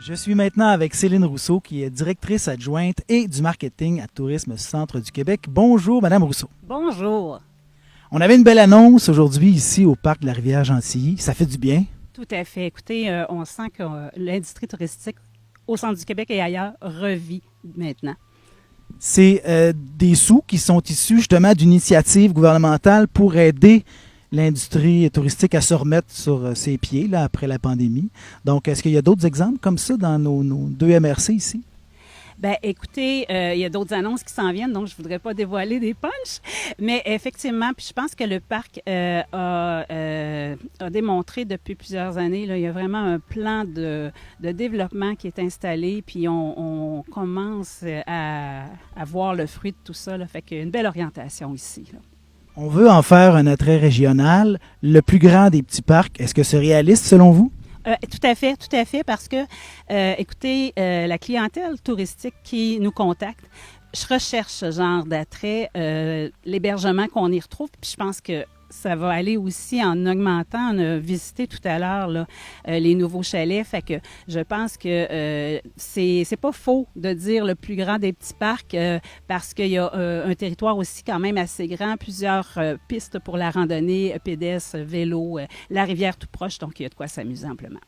Je suis maintenant avec Céline Rousseau, qui est directrice adjointe et du marketing à Tourisme Centre du Québec. Bonjour, Madame Rousseau. Bonjour. On avait une belle annonce aujourd'hui ici au parc de la Rivière-Gentilly. Ça fait du bien. Tout à fait. Écoutez, on sent que l'industrie touristique au centre du Québec et ailleurs revit maintenant. C'est des sous qui sont issus justement d'une initiative gouvernementale pour aider l'industrie touristique à se remettre sur ses pieds là, après la pandémie. Donc, est-ce qu'il y a d'autres exemples comme ça dans nos deux MRC ici? Bien, écoutez, il y a d'autres annonces qui s'en viennent, donc je ne voudrais pas dévoiler des punchs. Mais effectivement, puis je pense que le parc a démontré depuis plusieurs années, là, il y a vraiment un plan de développement qui est installé, puis on commence à voir le fruit de tout ça. Là, fait qu'il y a une belle orientation ici, là. On veut en faire un attrait régional, le plus grand des petits parcs. Est-ce que c'est réaliste selon vous? Tout à fait, parce que, écoutez, la clientèle touristique qui nous contacte, je recherche ce genre d'attrait, l'hébergement qu'on y retrouve, puis je pense que ça va aller aussi en augmentant. On a visité tout à l'heure là, les nouveaux chalets, fait que je pense que c'est pas faux de dire le plus grand des petits parcs parce qu'il y a un territoire aussi quand même assez grand, plusieurs pistes pour la randonnée, pédestre, vélo, la rivière tout proche, donc il y a de quoi s'amuser amplement.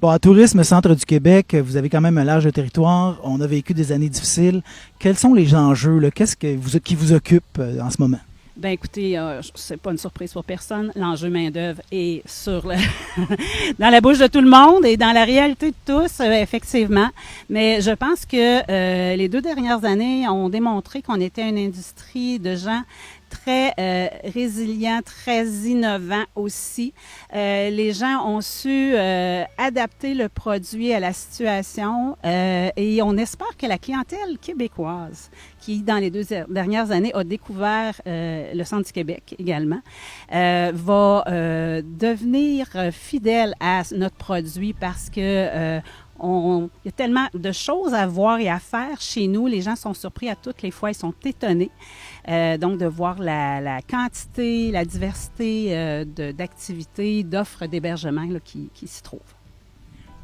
Bon, à Tourisme Centre du Québec, vous avez quand même un large territoire. On a vécu des années difficiles. Quels sont les enjeux, là? Qu'est-ce qui vous occupe en ce moment? Bien, écoutez, c'est pas une surprise pour personne. L'enjeu main-d'œuvre est dans la bouche de tout le monde et dans la réalité de tous, effectivement. Mais je pense que les 2 dernières années ont démontré qu'on était une industrie de gens très résilients, très innovants aussi. Les gens ont su adapter le produit à la situation et on espère que la clientèle québécoise, qui dans les 2 dernières années a découvert le Centre du Québec également, va devenir fidèle à notre produit parce que il y a tellement de choses à voir et à faire chez nous. Les gens sont surpris à toutes les fois. Ils sont étonnés. Donc, de voir la quantité, la diversité d'activités, d'offres d'hébergement là, qui s'y trouvent.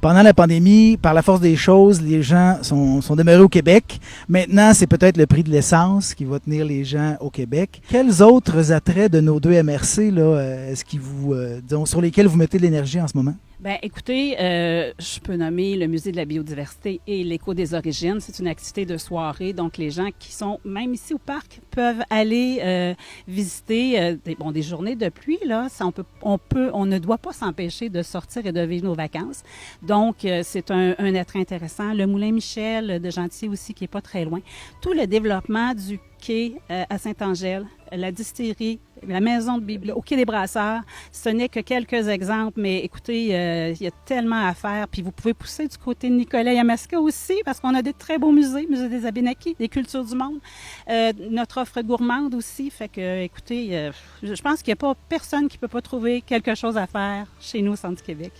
Pendant la pandémie, par la force des choses, les gens sont demeurés au Québec. Maintenant, c'est peut-être le prix de l'essence qui va tenir les gens au Québec. Quels autres attraits de nos 2 MRC là, est-ce qui vous, disons, sur lesquels vous mettez de l'énergie en ce moment? Bien, écoutez, je peux nommer le Musée de la biodiversité et l'Écho des origines. C'est une activité de soirée, donc les gens qui sont même ici au parc peuvent aller visiter des journées de pluie. Là, on ne doit pas s'empêcher de sortir et de vivre nos vacances. Donc, c'est un attrait intéressant. Le Moulin Michel de Gentilly aussi, qui est pas très loin. Tout le développement du quai à Saint-Angèle, la distillerie, la maison de Bible, au quai des Brasseurs, ce n'est que quelques exemples, mais écoutez, il y a tellement à faire. Puis vous pouvez pousser du côté de Nicolet-Yamaska aussi, parce qu'on a des très beaux musées, Musée des Abénaquis, des cultures du monde, notre offre gourmande aussi. Fait que, écoutez, je pense qu'il n'y a pas personne qui ne peut pas trouver quelque chose à faire chez nous au Centre du Québec.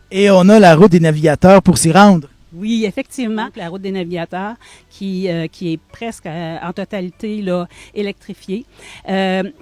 Et on a la route des navigateurs pour s'y rendre. Oui, effectivement, la route des navigateurs qui est presque en totalité là, électrifiée.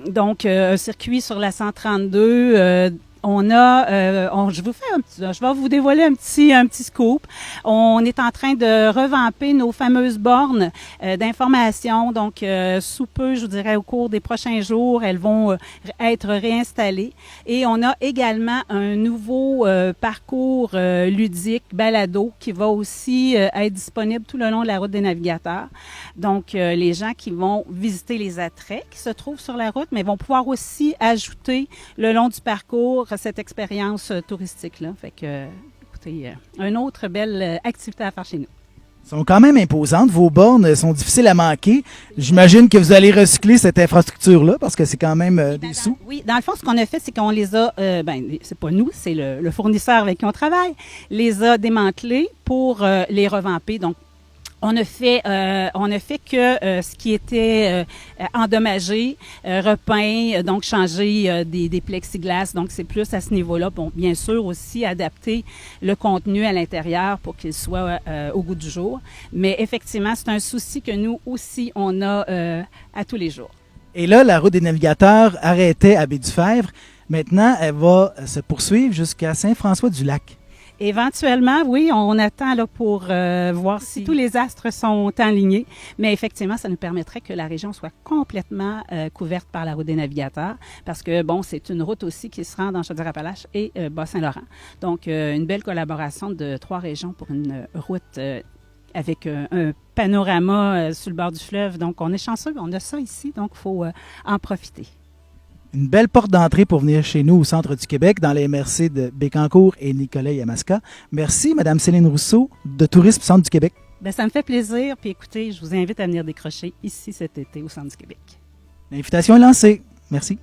Donc, un circuit sur la 132. Je vais vous dévoiler un petit scoop. On est en train de revamper nos fameuses bornes d'information. Donc, sous peu, je vous dirais, au cours des prochains jours, elles vont être réinstallées. Et on a également un nouveau parcours ludique, balado, qui va aussi être disponible tout le long de la route des navigateurs. Donc, les gens qui vont visiter les attraits qui se trouvent sur la route, mais vont pouvoir aussi ajouter le long du parcours cette expérience touristique-là. Fait que, écoutez, une autre belle activité à faire chez nous. Elles sont quand même imposantes. Vos bornes sont difficiles à manquer. J'imagine que vous allez recycler cette infrastructure-là parce que c'est quand même des sous. Oui, dans le fond, ce qu'on a fait, c'est qu'on les a, c'est pas nous, c'est le fournisseur avec qui on travaille, les a démantelés pour les revamper. Donc, on ne fait que ce qui était endommagé, repeint, donc changer des plexiglas. Donc, c'est plus à ce niveau-là. Bon, bien sûr, aussi adapter le contenu à l'intérieur pour qu'il soit au goût du jour. Mais effectivement, c'est un souci que nous aussi, on a à tous les jours. Et là, la route des navigateurs arrêtait à Baie-du-Fèvre. Maintenant, elle va se poursuivre jusqu'à Saint-François-du-Lac. Éventuellement, oui, on attend là, pour voir si tous les astres sont alignés, mais effectivement, ça nous permettrait que la région soit complètement couverte par la route des navigateurs, parce que, bon, c'est une route aussi qui se rend dans Chaudière-Appalaches et Bas-Saint-Laurent. Donc, une belle collaboration de 3 régions pour une route avec un panorama sur le bord du fleuve. Donc, on est chanceux, on a ça ici, donc il faut en profiter. Une belle porte d'entrée pour venir chez nous au centre du Québec, dans les MRC de Bécancour et Nicolet-Yamaska. Merci, Mme Céline Rousseau, de Tourisme Centre du Québec. Bien, ça me fait plaisir. Puis écoutez, je vous invite à venir décrocher ici cet été au centre du Québec. L'invitation est lancée. Merci.